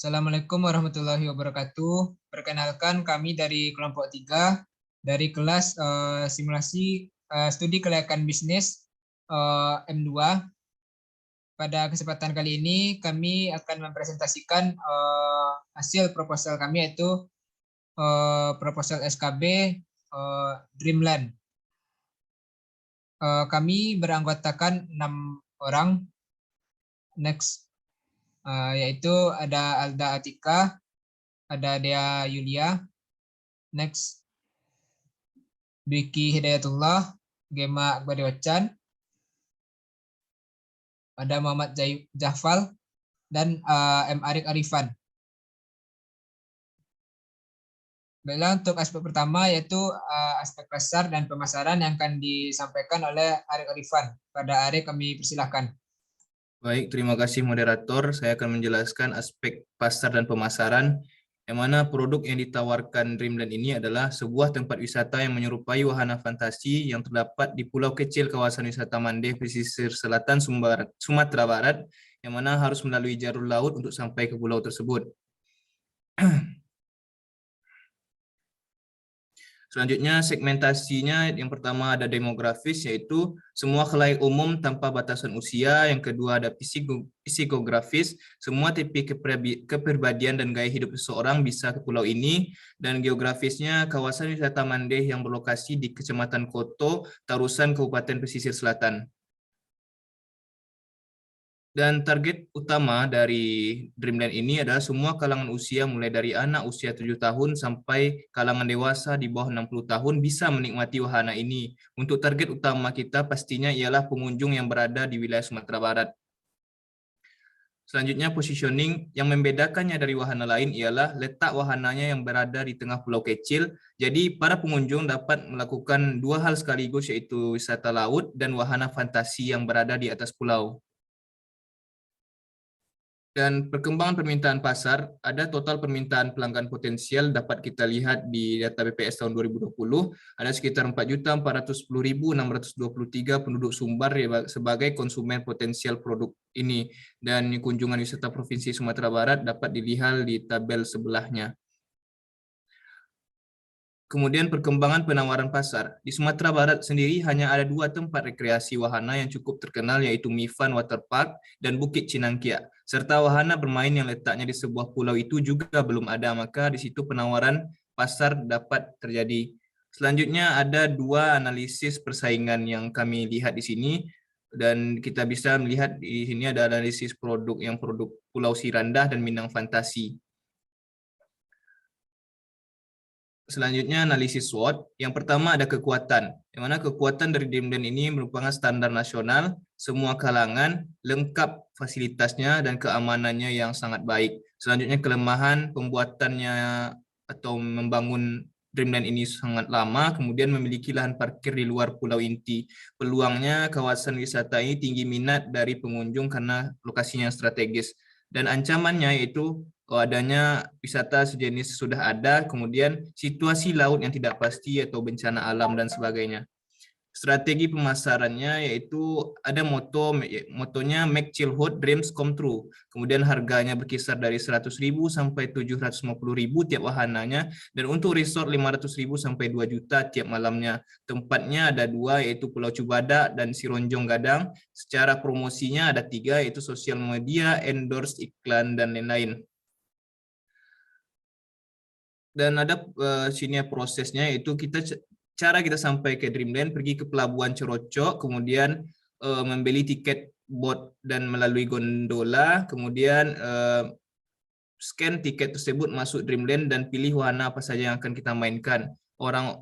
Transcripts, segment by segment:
Assalamualaikum warahmatullahi wabarakatuh. Perkenalkan kami dari kelompok 3 dari kelas simulasi studi kelayakan bisnis M2. Pada kesempatan kali ini kami akan mempresentasikan hasil proposal kami, yaitu proposal SKB Dreamland. Kami beranggotakan 6 orang. Next, yaitu ada Alda Atika, ada Dea Yulia, next Dwiki Hidayatullah, Gema Akbariwacan, ada Muhammad Jafal, dan M. Arik Arifan. Baiklah, untuk aspek pertama yaitu aspek pasar dan pemasaran yang akan disampaikan oleh Arik Arifan. Pada Arik kami persilahkan. Baik, terima kasih moderator. Saya akan menjelaskan aspek pasar dan pemasaran, yang mana produk yang ditawarkan Dreamland ini adalah sebuah tempat wisata yang menyerupai wahana fantasi yang terdapat di pulau kecil kawasan wisata Mandeh, pesisir selatan Sumatera Barat, yang mana harus melalui jalur laut untuk sampai ke pulau tersebut. Selanjutnya segmentasinya, yang pertama ada demografis, yaitu semua khalayak umum tanpa batasan usia. Yang kedua ada psikografis, semua tipe kepribadian dan gaya hidup seseorang bisa ke pulau ini. Dan geografisnya kawasan wisata Mandeh yang berlokasi di Kecamatan Koto, Tarusan, Kabupaten Pesisir Selatan. Dan target utama dari Dreamland ini adalah semua kalangan usia, mulai dari anak usia 7 tahun sampai kalangan dewasa di bawah 60 tahun bisa menikmati wahana ini. Untuk target utama kita pastinya ialah pengunjung yang berada di wilayah Sumatera Barat. Selanjutnya positioning, yang membedakannya dari wahana lain ialah letak wahananya yang berada di tengah pulau kecil. Jadi para pengunjung dapat melakukan dua hal sekaligus, yaitu wisata laut dan wahana fantasi yang berada di atas pulau. Dan perkembangan permintaan pasar, ada total permintaan pelanggan potensial dapat kita lihat di data BPS tahun 2020, ada sekitar 4.410.623 penduduk Sumbar sebagai konsumen potensial produk ini. Dan kunjungan wisata Provinsi Sumatera Barat dapat dilihat di tabel sebelahnya. Kemudian perkembangan penawaran pasar. Di Sumatera Barat sendiri hanya ada 2 tempat rekreasi wahana yang cukup terkenal, yaitu Mifan Waterpark dan Bukit Cinangkia. Serta wahana bermain yang letaknya di sebuah pulau itu juga belum ada, maka di situ penawaran pasar dapat terjadi. Selanjutnya ada 2 analisis persaingan yang kami lihat di sini, dan kita bisa melihat di sini ada analisis produk Pulau Sirandah dan Minang Fantasi. Selanjutnya analisis SWOT. Yang pertama ada kekuatan, yang mana kekuatan dari Dreamland ini merupakan standar nasional, semua kalangan, lengkap fasilitasnya dan keamanannya yang sangat baik. Selanjutnya kelemahan, pembuatannya atau membangun Dreamland ini sangat lama, kemudian memiliki lahan parkir di luar pulau inti. Peluangnya kawasan wisata ini tinggi minat dari pengunjung karena lokasinya strategis. Dan ancamannya yaitu adanya wisata sejenis sudah ada, kemudian situasi laut yang tidak pasti atau bencana alam dan sebagainya. Strategi pemasarannya yaitu ada motonya Make Childhood Dreams Come True. Kemudian harganya berkisar dari 100.000 sampai 750.000 tiap wahananya, dan untuk resort 500.000 sampai 2 juta tiap malamnya. Tempatnya ada 2, yaitu Pulau Cubada dan Sironjong Gadang. Secara promosinya ada 3, yaitu sosial media, endorse, iklan, dan lain-lain. Dan ada sini prosesnya, yaitu cara kita sampai ke Dreamland, pergi ke Pelabuhan Corocok, kemudian membeli tiket boat dan melalui gondola, kemudian scan tiket tersebut masuk Dreamland dan pilih wahana apa saja yang akan kita mainkan.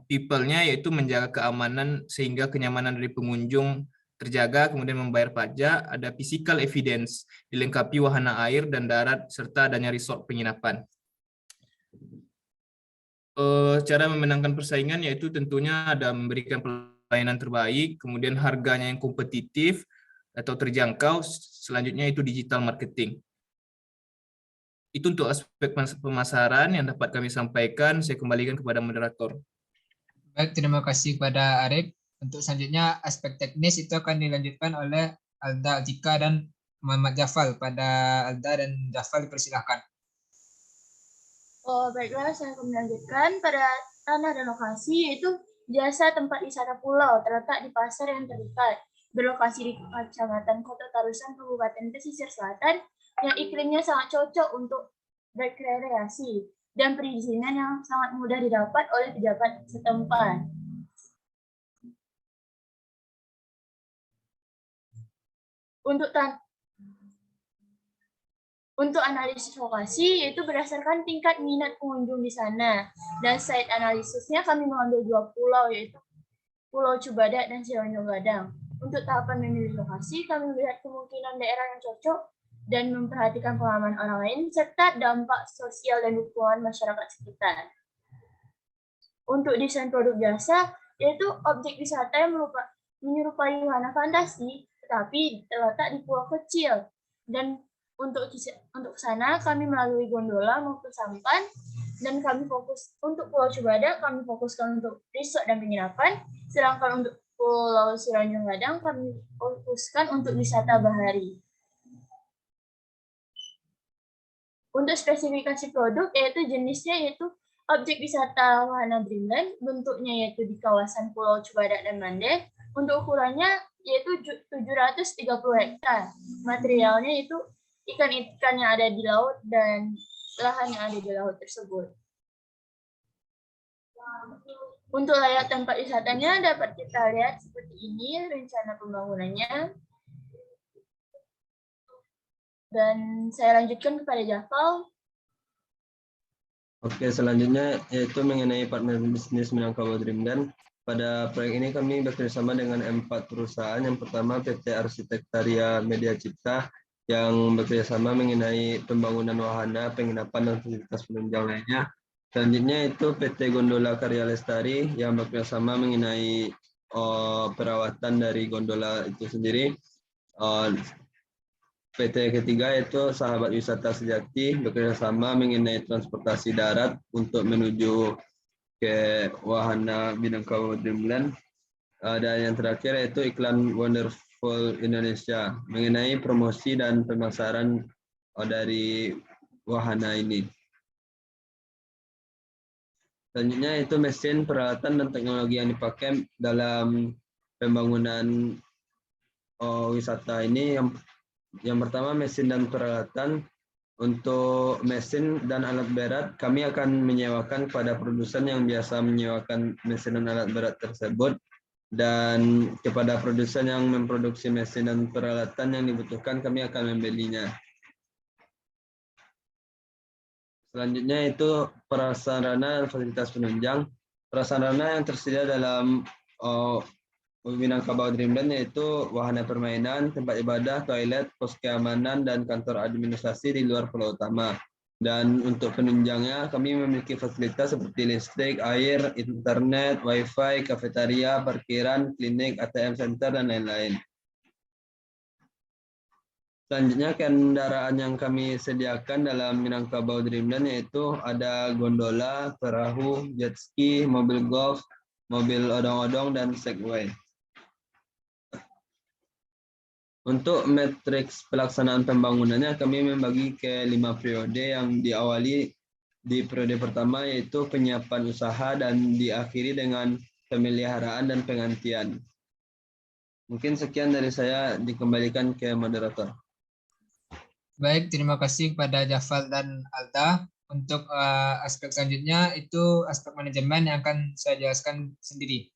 People-nya yaitu menjaga keamanan sehingga kenyamanan dari pengunjung terjaga, kemudian membayar pajak, ada physical evidence, dilengkapi wahana air dan darat, serta adanya resort penginapan. Cara memenangkan persaingan yaitu tentunya ada memberikan pelayanan terbaik, kemudian harganya yang kompetitif atau terjangkau, selanjutnya itu digital marketing. Itu untuk aspek pemasaran yang dapat kami sampaikan. Saya kembalikan kepada moderator. Baik, terima kasih kepada Arif. Untuk selanjutnya aspek teknis itu akan dilanjutkan oleh Alda Atika dan Muhammad Jafal. Pada Alda dan Jafal dipersilahkan. Oh, baiklah, saya akan melanjutkan pada tanah dan lokasi, yaitu jasa tempat wisata pulau terletak di pasar yang terdekat, berlokasi di Kecamatan Kota Tarusan, Kabupaten Pesisir Selatan, yang iklimnya sangat cocok untuk berrekreasi dan perizinan yang sangat mudah didapat oleh pejabat setempat. Untuk analisis lokasi, yaitu berdasarkan tingkat minat pengunjung di sana. Dan site analisisnya kami mengambil 2 pulau, yaitu Pulau Cibadak dan Selanjung Gadang. Untuk tahapan memilih lokasi, kami melihat kemungkinan daerah yang cocok dan memperhatikan pengalaman orang lain, serta dampak sosial dan dukungan masyarakat sekitar. Untuk desain produk jasa, yaitu objek wisata yang menyerupai wahana fantasi, tetapi terletak di pulau kecil. Dan untuk ke sana kami melalui gondola maupun sampan, dan kami fokus untuk Pulau Cibadak, kami fokuskan untuk resort dan penginapan, sedangkan untuk Pulau Selanjung Gadang kami fokuskan untuk wisata bahari. Untuk spesifikasi produk, yaitu jenisnya yaitu objek wisata wahana Dreamland, bentuknya yaitu di kawasan Pulau Cibadak dan Mande, untuk ukurannya yaitu 730 hektar. Materialnya itu ikan-ikan yang ada di laut dan lahan yang ada di laut tersebut. Untuk layak tempat wisatanya dapat kita lihat seperti ini rencana pembangunannya. Dan saya lanjutkan kepada Jafal. Oke, selanjutnya yaitu mengenai partner bisnis Minangkabau Dreamland. Pada proyek ini kami bekerjasama dengan 4 perusahaan. Yang pertama PT Arsitektaria Media Cipta yang bekerjasama mengenai pembangunan wahana, penginapan, dan fasilitas penunjang lainnya. Selanjutnya itu PT Gondola Karya Lestari yang bekerjasama mengenai perawatan dari gondola itu sendiri. PT ketiga yaitu Sahabat Wisata Sejati bekerjasama mengenai transportasi darat untuk menuju ke wahana Minangkabau Dreamland. Dan yang terakhir yaitu iklan Wonderful Indonesia mengenai promosi dan pemasaran dari wahana ini. Selanjutnya itu mesin, peralatan, dan teknologi yang dipakai dalam pembangunan wisata ini. Yang pertama mesin dan peralatan. Untuk mesin dan alat berat, kami akan menyewakan kepada produsen yang biasa menyewakan mesin dan alat berat tersebut, dan kepada produsen yang memproduksi mesin dan peralatan yang dibutuhkan, kami akan membelinya. Selanjutnya itu prasarana dan fasilitas penunjang. Prasarana yang tersedia dalam Minangkabau Dreamland yaitu wahana permainan, tempat ibadah, toilet, pos keamanan, dan kantor administrasi di luar pulau utama. Dan untuk penunjangnya, kami memiliki fasilitas seperti listrik, air, internet, wifi, kafetaria, parkiran, klinik, ATM center, dan lain-lain. Selanjutnya kendaraan yang kami sediakan dalam Minangkabau Dreamland yaitu ada gondola, perahu, jet ski, mobil golf, mobil odong-odong, dan segway. Untuk matriks pelaksanaan pembangunannya, kami membagi ke 5 periode yang diawali di periode pertama yaitu penyiapan usaha dan diakhiri dengan pemeliharaan dan penggantian. Mungkin sekian dari saya, dikembalikan ke moderator. Baik, terima kasih kepada Jafal dan Alta. Untuk aspek selanjutnya itu aspek manajemen yang akan saya jelaskan sendiri.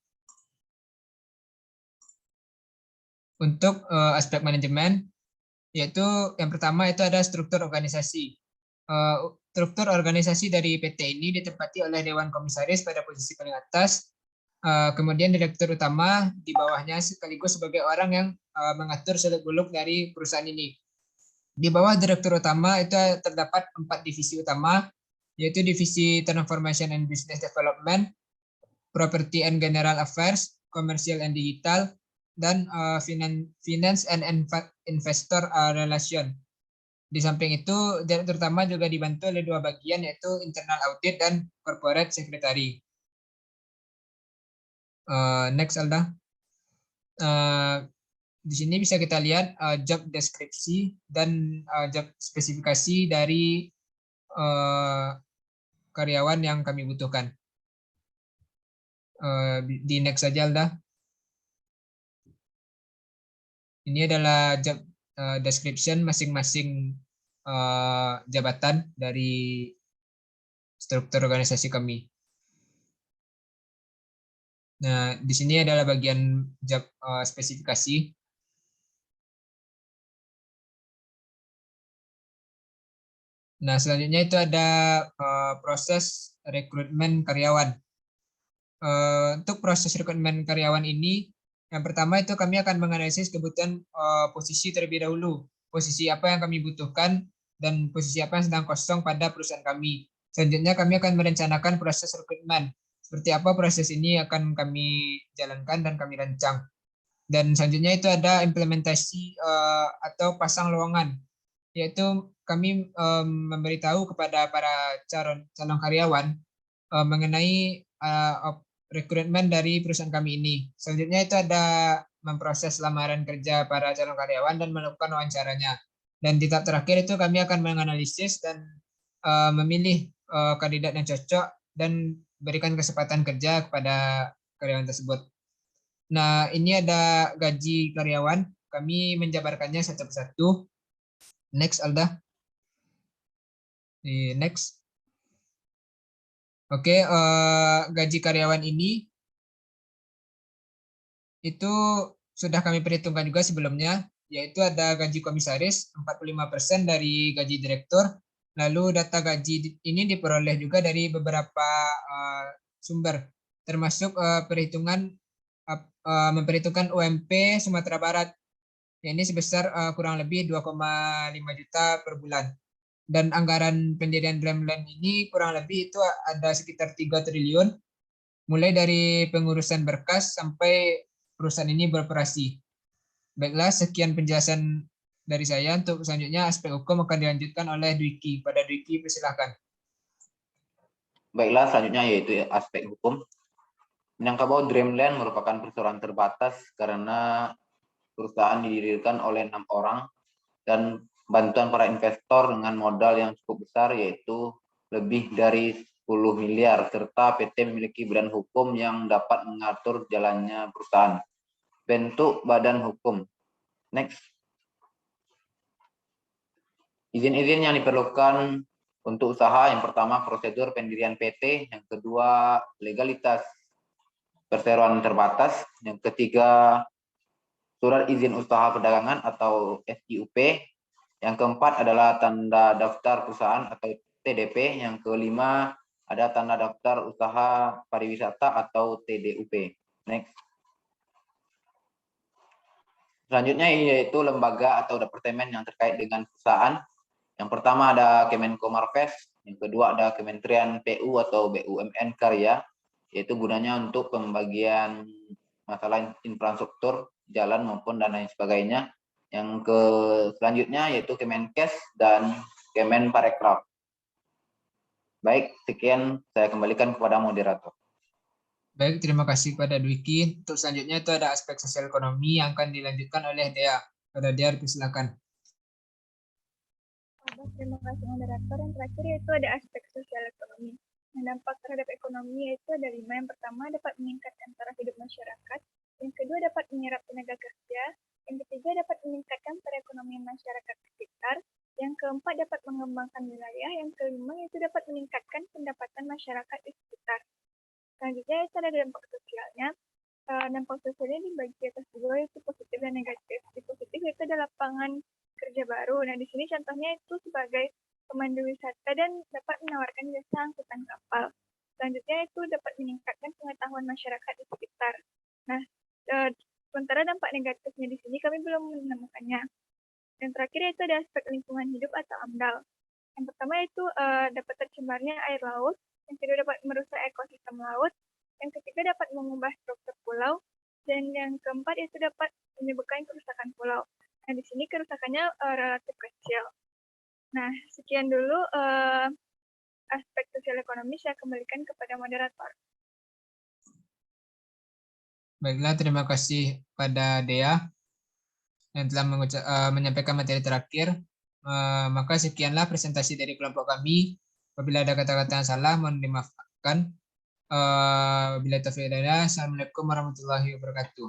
Untuk aspek manajemen, yaitu yang pertama itu ada struktur organisasi. Struktur organisasi dari PT ini ditempati oleh Dewan Komisaris pada posisi paling atas, kemudian direktur utama di bawahnya sekaligus sebagai orang yang mengatur seluk-beluk dari perusahaan ini. Di bawah direktur utama itu terdapat 4 divisi utama, yaitu divisi Transformation and Business Development, Property and General Affairs, Commercial and Digital, dan Finance and Investor Relation. Di samping itu, direktur utama juga dibantu oleh 2 bagian, yaitu Internal Audit dan Corporate Secretary. Next, Alda. Di sini bisa kita lihat job deskripsi dan job spesifikasi dari karyawan yang kami butuhkan. Di next saja, Alda. Ini adalah job description masing-masing jabatan dari struktur organisasi kami. Nah, di sini adalah bagian job spesifikasi. Nah, selanjutnya itu ada proses rekrutmen karyawan. Untuk proses rekrutmen karyawan ini, yang pertama itu kami akan menganalisis kebutuhan posisi terlebih dahulu. Posisi apa yang kami butuhkan dan posisi apa yang sedang kosong pada perusahaan kami. Selanjutnya kami akan merencanakan proses rekrutmen. Seperti apa proses ini akan kami jalankan dan kami rancang. Dan selanjutnya itu ada implementasi atau pasang lowongan, yaitu kami memberitahu kepada para calon karyawan mengenai rekrutmen dari perusahaan kami ini. Selanjutnya itu ada memproses lamaran kerja para calon karyawan dan melakukan wawancaranya. Dan di tahap terakhir itu kami akan menganalisis dan memilih kandidat yang cocok dan berikan kesempatan kerja kepada karyawan tersebut. Nah, ini ada gaji karyawan. Kami menjabarkannya satu persatu. Next, Alda. Next. Oke, gaji karyawan ini itu sudah kami perhitungkan juga sebelumnya, yaitu ada gaji komisaris 45% dari gaji direktur. Lalu data gaji ini diperoleh juga dari beberapa sumber, termasuk memperhitungkan UMP Sumatera Barat. Ini sebesar kurang lebih 2,5 juta per bulan. Dan anggaran pendirian Dreamland ini kurang lebih itu ada sekitar 3 triliun, mulai dari pengurusan berkas sampai perusahaan ini beroperasi. Baiklah, sekian penjelasan dari saya. Untuk selanjutnya aspek hukum akan dilanjutkan oleh Dwiki. Pada Dwiki, persilahkan. Baiklah, selanjutnya yaitu aspek hukum. Minangkabau Dreamland merupakan perusahaan terbatas karena perusahaan didirikan oleh 6 orang dan bantuan para investor dengan modal yang cukup besar, yaitu lebih dari 10 miliar, serta PT memiliki badan hukum yang dapat mengatur jalannya perusahaan. Bentuk badan hukum. Next. Izin-izin yang diperlukan untuk usaha, yang pertama prosedur pendirian PT, yang kedua legalitas perseroan terbatas, yang ketiga surat izin usaha perdagangan atau SIUP, yang keempat adalah tanda daftar perusahaan atau TDP, yang kelima ada tanda daftar usaha pariwisata atau TDUP. Next. Selanjutnya yaitu lembaga atau departemen yang terkait dengan perusahaan. Yang pertama ada Kemenko Marves, yang kedua ada Kementerian PU atau BUMN Karya, yaitu gunanya untuk pembagian masalah infrastruktur, jalan maupun dan lain sebagainya. Yang selanjutnya yaitu Kemenkes dan Kemenparekraf. Baik, sekian saya kembalikan kepada moderator. Baik, terima kasih kepada Dwiki. Untuk selanjutnya itu ada aspek sosial ekonomi yang akan dilanjutkan oleh Dea. Pada Dea, silakan. Terima kasih moderator. Yang terakhir yaitu ada aspek sosial ekonomi. Dampak terhadap ekonomi yaitu ada 5. Yang pertama dapat meningkatkan taraf hidup masyarakat. Yang kedua dapat menyerap tenaga kerja. Yang ketiga dapat meningkatkan perekonomian masyarakat sekitar. Yang keempat dapat mengembangkan wilayah. Yang kelima yaitu dapat meningkatkan pendapatan masyarakat di sekitar. Selanjutnya itu ada dampak sosialnya. Dampak sosialnya dibagi atas 2, yaitu positif dan negatif. Di positif itu ada lapangan kerja baru. Nah, di sini contohnya itu sebagai pemandu wisata dan dapat menawarkan jasa angkutan kapal. Selanjutnya itu dapat meningkatkan pengetahuan masyarakat di sekitar. Nah, sementara dampak negatifnya di sini kami belum menemukannya. Yang terakhir itu ada aspek lingkungan hidup atau AMDAL. Yang pertama itu dapat tercemarnya air laut. Yang kedua dapat merusak ekosistem laut. Yang ketiga dapat mengubah struktur pulau. Dan yang keempat itu dapat menyebabkan kerusakan pulau. Nah, di sini kerusakannya relatif kecil. Nah, sekian dulu aspek sosial ekonomi, saya kembalikan kepada moderator. Baiklah, terima kasih pada Dea yang telah menyampaikan materi terakhir. Maka sekianlah presentasi dari kelompok kami. Apabila ada kata-kata yang salah, mohon dimaafkan. Bila taufiq hidayah. Assalamualaikum warahmatullahi wabarakatuh.